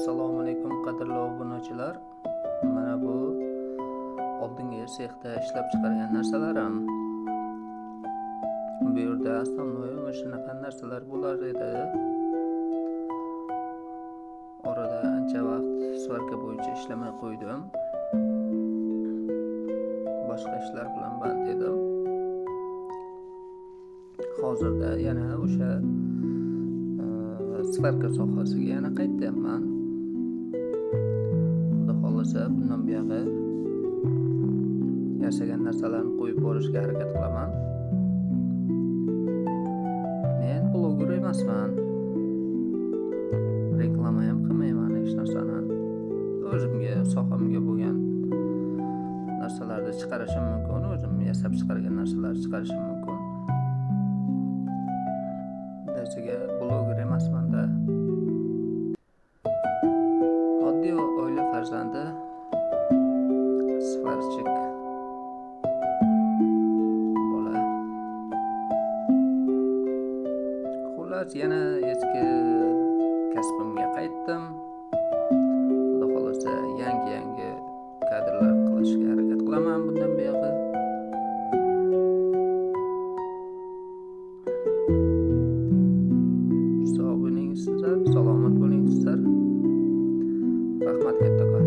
Assalomu alaykum qadrli obunachilar. Mana bu oldingi sexda ishlab chiqargan narsalarim. Bu yerda основной shunaqa narsalar bo'lar edi. Orada ancha vaqt svarka bo'yicha ishlamay qo'ydim. Boshqa ishlar bilan band edim. Hozirda yana o'sha svarka sohasiga yana qaytyapman. Xudo xolasa bundan buyog'i yasagan narsalarni qo'yib borishga harakat qilaman. Men bloger emasman. Reklama ham qilmayman hech narsani. O'zimga, sohamga bo'lgan narsalarni chiqarishim mumkin. O'zim yasab chiqargan narsalarni chiqarishim mumkin. Desiga bloger emasman-da. Oddiy oila farzandi, svarchik bola. Xullas, yana eski kasbimga qaytdim. Xudo xolasa yangi kadrlar qilishga harakat qilaman bundan buyog'i. Sog' bo'ling sizlar, salomat bo'ling sizlar. Rahmat kattakon.